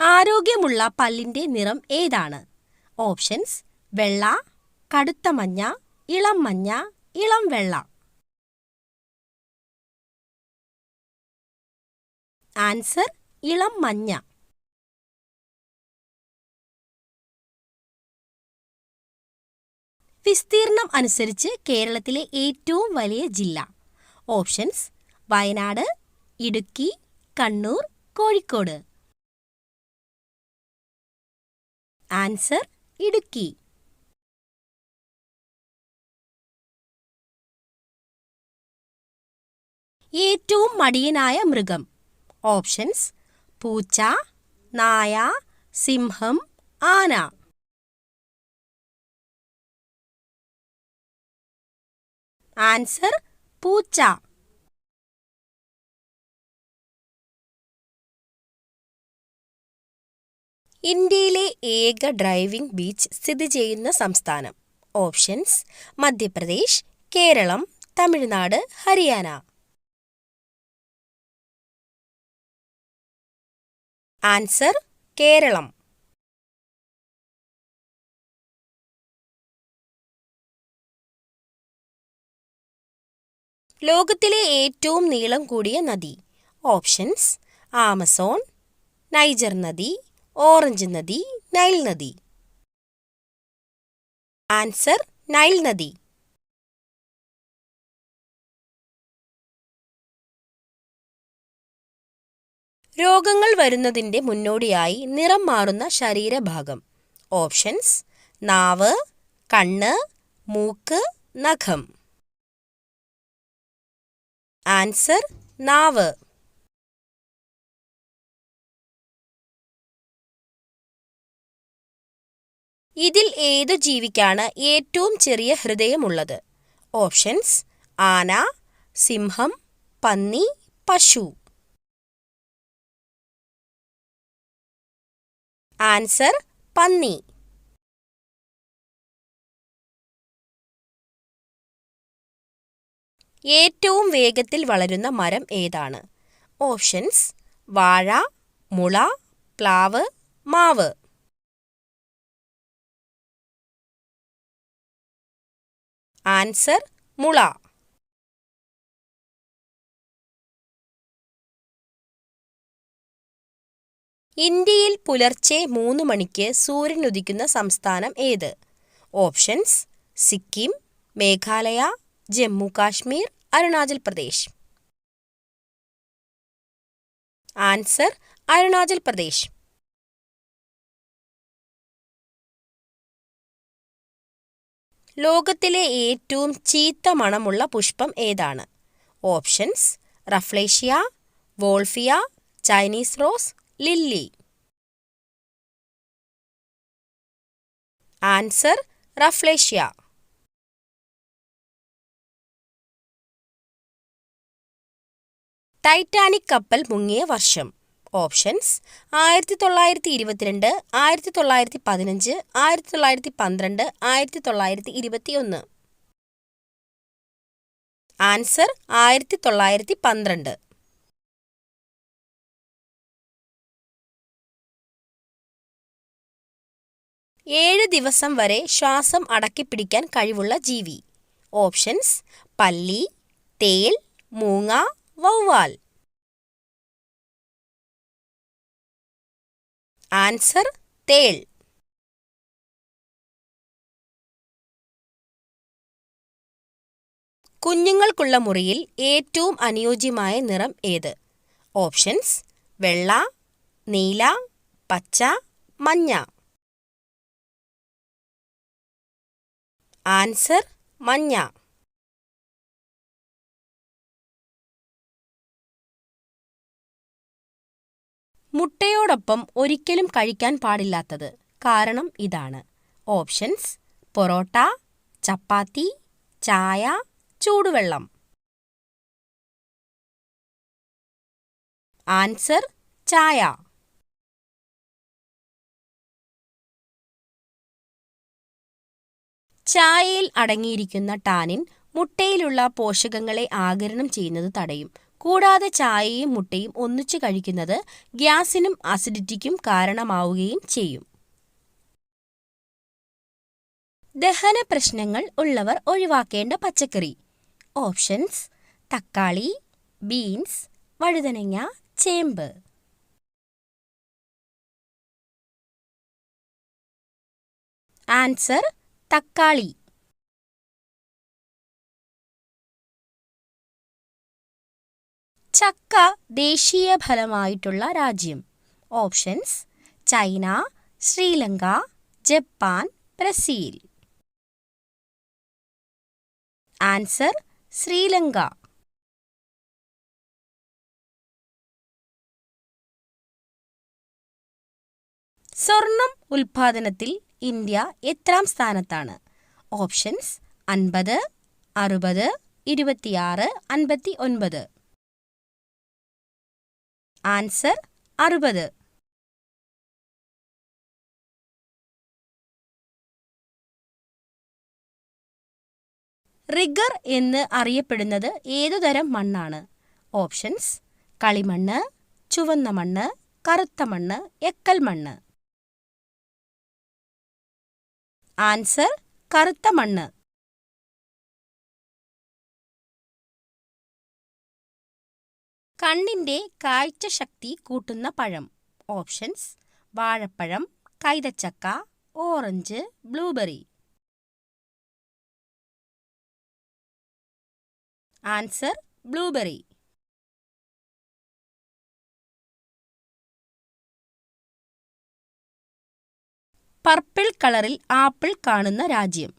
ആരോഗ്യമുള്ള പല്ലിന്റെ നിറം ഏതാണ്? ഓപ്ഷൻസ്: വെള്ള, കടുത്ത മഞ്ഞ, ഇളം മഞ്ഞ, ഇളം വെള്ള. ആൻസർ: ഇളം മഞ്ഞ. വിസ്തീർണം അനുസരിച്ച് കേരളത്തിലെ ഏറ്റവും വലിയ ജില്ല. ഓപ്ഷൻസ്: വയനാട്, ഇടുക്കി, കണ്ണൂർ, കോഴിക്കോട്. ആൻസർ: ഇടുക്കി. ഏറ്റവും മടിയനായ മൃഗം. ഓപ്ഷൻസ്: പൂച്ച, നായ, സിംഹം, ആന. ആൻസർ: പൂച്ച. ഇന്ത്യയിലെ ഏക ഡ്രൈവിംഗ് ബീച്ച് സ്ഥിതി ചെയ്യുന്ന സംസ്ഥാനം. ഓപ്ഷൻസ്: മധ്യപ്രദേശ്, കേരളം, തമിഴ്നാട്, ഹരിയാന. ആൻസർ: കേരളം. ലോകത്തിലെ ഏറ്റവും നീളം കൂടിയ നദി. ഓപ്ഷൻസ്: ആമസോൺ, നൈജർ നദി, ഓറഞ്ച് നദി, നൈൽ നദി. ആൻസർ: നൈൽ നദി. രോഗങ്ങൾ വരുന്നതിന്റെ മുന്നോടിയായി നിറം മാറുന്ന ശരീരഭാഗം. ഓപ്ഷൻസ്: നാവ്, കണ്ണ്, മൂക്ക്, നഖം. ആൻസർ: നാവ്. ഇതിൽ ഏതു ജീവിക്കാണ് ഏറ്റവും ചെറിയ ഹൃദയമുള്ളത്? ഓപ്ഷൻസ്: ആന, സിംഹം, പന്നി, പശു. ആൻസർ: പന്നി. ഏറ്റവും വേഗത്തിൽ വളരുന്ന മരം ഏതാണ്? ഓപ്ഷൻസ്: വാഴ, മുള, പ്ലാവ്, മാവ്. ആൻസർ: മുള. ഇന്ത്യയിൽ പുലർച്ചെ 3 മണിക്ക് സൂര്യൻ ഉദിക്കുന്ന സംസ്ഥാനം ഏത്? ഓപ്ഷൻസ്: സിക്കിം, മേഘാലയ, ജമ്മു കാശ്മീർ, അരുണാചൽ പ്രദേശ്. ആൻസർ: അരുണാചൽ പ്രദേശ്. ലോകത്തിലെ ഏറ്റവും ചീത്ത മണമുള്ള പുഷ്പം ഏതാണ്? Options: rafflesia, wolffia, Chinese rose, lily. Answer: rafflesia. Titanic കപ്പൽ മുങ്ങിയ വർഷം. ഓപ്ഷൻസ്: 1922, 1915, 1912, 1921. ആൻസർ: 1912. ഏഴ് ദിവസം വരെ ശ്വാസം അടക്കിപ്പിടിക്കാൻ കഴിവുള്ള ജീവി. ഓപ്ഷൻസ്: പല്ലി, തേൾ, മൂങ്ങ, വവ്വാൽ. ആൻസർ: തേൾ. കുഞ്ഞുങ്ങൾക്കുള്ള മുറിയിൽ ഏറ്റവും അനുയോജ്യമായ നിറം ഏത്? ഓപ്ഷൻസ്: വെള്ള, നീല, പച്ച, മഞ്ഞ. ആൻസർ: മഞ്ഞ. മുട്ടയോടൊപ്പം ഒരിക്കലും കഴിക്കാൻ പാടില്ലാത്തത്. കാരണം ഇതാണ്. ഓപ്ഷൻസ്: പൊറോട്ട, ചപ്പാത്തി, ചായ, ചൂടുവെള്ളം. ആൻസർ: ചായ. ചായയിൽ അടങ്ങിയിരിക്കുന്ന ടാനിൻ മുട്ടയിലുള്ള പോഷകങ്ങളെ ആഗിരണം ചെയ്യുന്നത് തടയും. കൂടാതെ ചായയും മുട്ടയും ഒന്നിച്ചു കഴിക്കുന്നത് ഗ്യാസിനും അസിഡിറ്റിക്കും കാരണമാവുകയും ചെയ്യും. ദഹന പ്രശ്നങ്ങൾ ഉള്ളവർ ഒഴിവാക്കേണ്ട പച്ചക്കറി. ഓപ്ഷൻസ്: തക്കാളി, ബീൻസ്, വഴുതനങ്ങ, ചേമ്പ്. ആൻസർ: തക്കാളി. ചക്ക ദേശീയ ഫലമായിട്ടുള്ള രാജ്യം. Options: China, Sri Lanka, Japan, Brazil. Answer: Sri Lanka. സ്വർണം ഉൽപാദനത്തിൽ ഇന്ത്യ എത്രാം സ്ഥാനത്താണ്? ഓപ്ഷൻസ്: 50, 60, 26, 59. ആൻസർ: 60. റിഗർ എന്ന് അറിയപ്പെടുന്നത് ഏതുതരം മണ്ണാണ്? ഓപ്ഷൻസ്: കളിമണ്ണ്, ചുവന്ന മണ്ണ്, കറുത്ത മണ്ണ്, എക്കൽ മണ്ണ്. ആൻസർ: കറുത്ത മണ്ണ്. കണ്ണിന്റെ കാഴ്ചശക്തി കൂട്ടുന്ന പഴം. ഓപ്ഷൻസ്: വാഴപ്പഴം, കൈതച്ചക്ക, orange, blueberry. Answer: blueberry. Purple കളറിൽ ആപ്പിൾ കാണുന്ന രാജ്യം.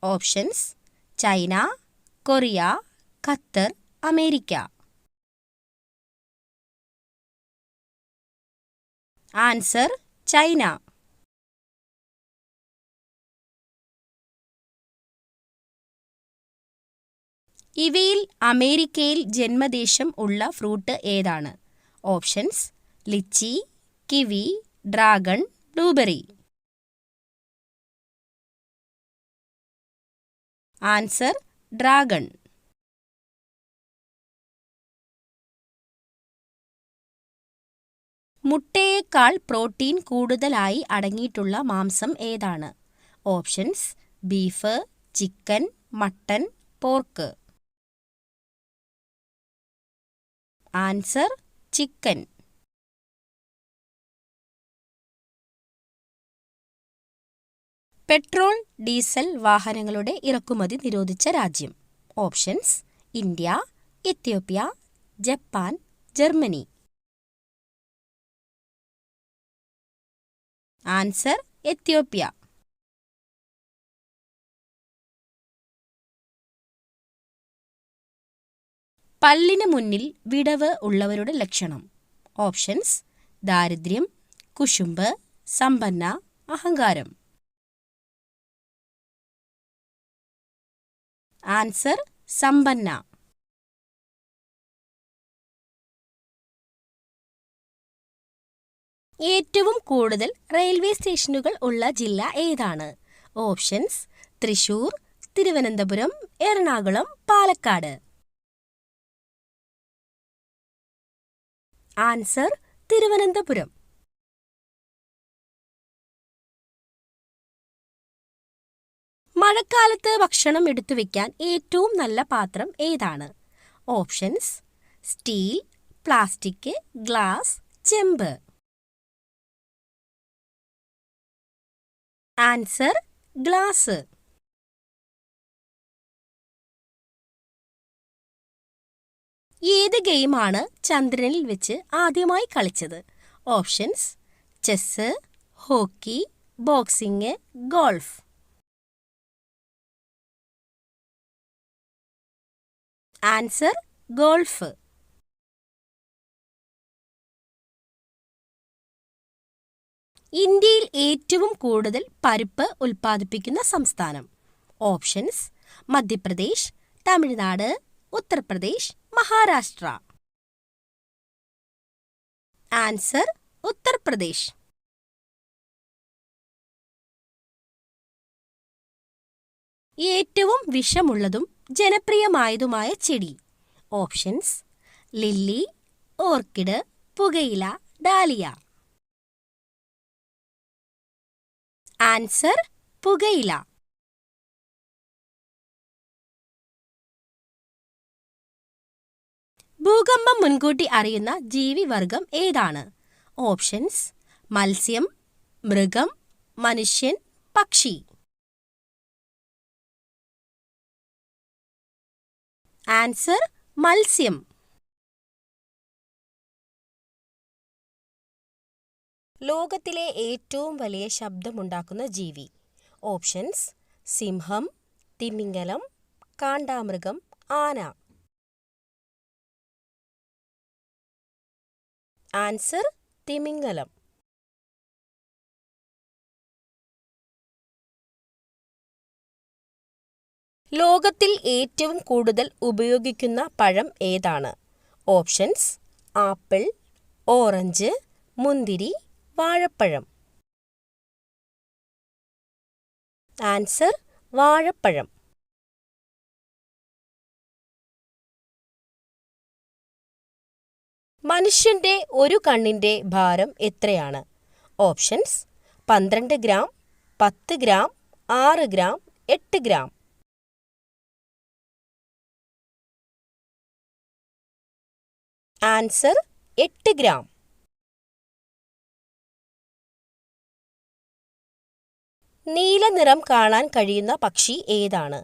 Options: China, Korea, Qatar, America. Answer: China. ഇവയിൽ അമേരിക്കയിൽ ജന്മദേശം ഉള്ള ഫ്രൂട്ട് ഏതാണ്? Options: litchi, kiwi, dragon, blueberry. Answer: dragon. മുട്ടയേക്കാൾ പ്രോട്ടീൻ കൂടുതലായി അടങ്ങിയിട്ടുള്ള മാംസം ഏതാണ്? Options: beef, chicken, mutton, pork. Answer: chicken. Petrol, diesel വാഹനങ്ങളുടെ ഇറക്കുമതി നിരോധിച്ച രാജ്യം. Options: India, Ethiopia, Japan, Germany. Answer: Ethiopia. പല്ലിന് മുന്നിൽ വിടവ് ഉള്ളവരുടെ ലക്ഷണം. ഓപ്ഷൻസ്: ദാരിദ്ര്യം, കുശുമ്പ്, സമ്പന്ന, അഹങ്കാരം. ആൻസർ: സമ്പന്ന. ഏറ്റവും കൂടുതൽ റെയിൽവേ സ്റ്റേഷനുകൾ ഉള്ള ജില്ല ഏതാണ്? ഓപ്ഷൻസ്: തൃശൂർ, തിരുവനന്തപുരം, എറണാകുളം, പാലക്കാട്. ആൻസർ: തിരുവനന്തപുരം. മഴക്കാലത്ത് ഭക്ഷണം എടുത്തുവെക്കാൻ ഏറ്റവും നല്ല പാത്രം ഏതാണ്? ഓപ്ഷൻസ്: സ്റ്റീൽ, പ്ലാസ്റ്റിക്, ഗ്ലാസ്, ചെമ്പ്. Answer: glass. ഏത് ഗെയിമാണ് ചന്ദ്രനിൽ വെച്ച് ആദ്യമായി കളിച്ചത്? Options: chess, hockey, boxing, golf. Answer: golf. ഇന്ത്യയിൽ ഏറ്റവും കൂടുതൽ പരിപ്പ് ഉൽപ്പാദിപ്പിക്കുന്ന സംസ്ഥാനം. ഓപ്ഷൻസ്: മധ്യപ്രദേശ്, തമിഴ്നാട്, ഉത്തർപ്രദേശ്, മഹാരാഷ്ട്ര. ആൻസർ: ഉത്തർപ്രദേശ്. ഏറ്റവും വിഷമുള്ളതും ജനപ്രിയമായതുമായ ചെടി. ഓപ്ഷൻസ്: ലില്ലി, ഓർക്കിഡ്, പുകയില, ഡാലിയ. ആൻസർ പുകയില. ഭൂകമ്പം മുൻകൂട്ടി അറിയുന്ന ജീവിവർഗം ഏതാണ്? ഓപ്ഷൻസ്: മത്സ്യം, മൃഗം, മനുഷ്യൻ, പക്ഷി. ആൻസർ മത്സ്യം. ലോകത്തിലെ ഏറ്റവും വലിയ ശബ്ദമുണ്ടാക്കുന്ന ജീവി. ഓപ്ഷൻസ്: സിംഹം, തിമിംഗലം, കാണ്ടാമൃഗം, ആന. ആൻസർ തിമിംഗലം. ലോകത്തിൽ ഏറ്റവും കൂടുതൽ ഉപയോഗിക്കുന്ന പഴം ഏതാണ്? ഓപ്ഷൻസ്: ആപ്പിൾ, ഓറഞ്ച്, മുന്തിരി, വാഴപ്പഴം. ആൻസർ വാഴപ്പഴം. മനുഷ്യന്റെ ഒരു കണ്ണിന്റെ ഭാരം എത്രയാണ്? Options: 12 gram, 10 gram, 6 gram, 8 gram. Answer 8 gram. നീല നിറം കാണാൻ കഴിയുന്ന പക്ഷി ഏതാണ്?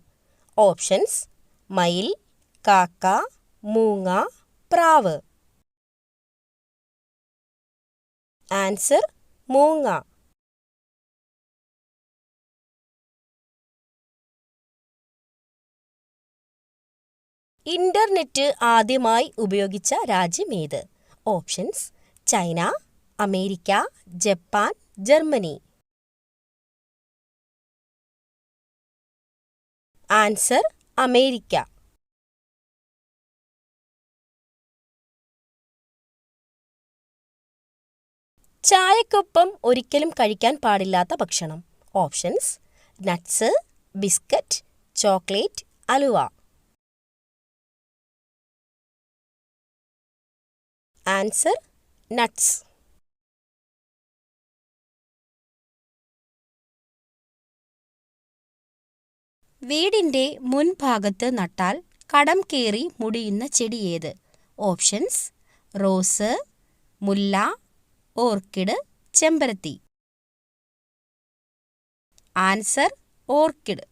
ഓപ്ഷൻസ്: മയിൽ, കാക്ക, മൂങ്ങ, പ്രാവ്. ആൻസർ മൂങ്ങ. ഇന്റർനെറ്റ് ആദ്യമായി ഉപയോഗിച്ച രാജ്യം ഏത്? Options: China, America, Japan, Germany. Answer America. ചായക്കൊപ്പം ഒരിക്കലും കഴിക്കാൻ പാടില്ലാത്ത ഭക്ഷണം. Options: nuts, biscuit, chocolate, halwa. Answer nuts. വീടിന്റെ മുൻഭാഗത്ത് നട്ടാൽ കടം കയറി മുടിയുന്ന ചെടി ഏത്? ഓപ്ഷൻസ്: റോസ്, മുല്ല, ഓർക്കിഡ്, ചെമ്പരത്തി. Answer orchid.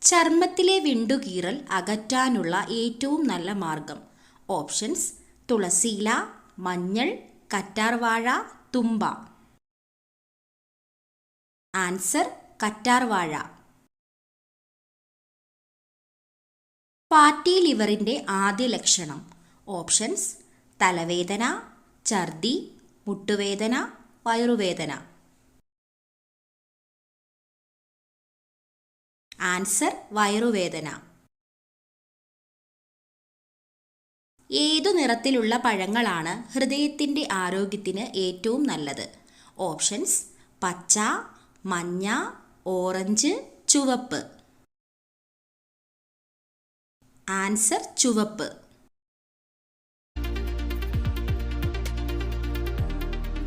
ചർമ്മത്തിലെ വിണ്ടുകീറൽ അകറ്റാനുള്ള ഏറ്റവും നല്ല മാർഗം. ഓപ്ഷൻസ്: തുളസിയില, മഞ്ഞൾ, കറ്റാർവാഴ, തുമ്പ. ആൻസർ കറ്റാർവാഴ. ഫാറ്റി ലിവറിന്റെ ആദ്യ ലക്ഷണം. ഓപ്ഷൻസ്: തലവേദന, ഛർദി, മുട്ടുവേദന, വയറുവേദന. ആൻസർ വയറുവേദന. ഏതു നിറത്തിലുള്ള പഴങ്ങളാണ് ഹൃദയത്തിന്റെ ആരോഗ്യത്തിന് ഏറ്റവും നല്ലത്? ഓപ്ഷൻസ്: പച്ച, മഞ്ഞ, ഓറഞ്ച്, ചുവപ്പ്. ആൻസർ ചുവപ്പ്.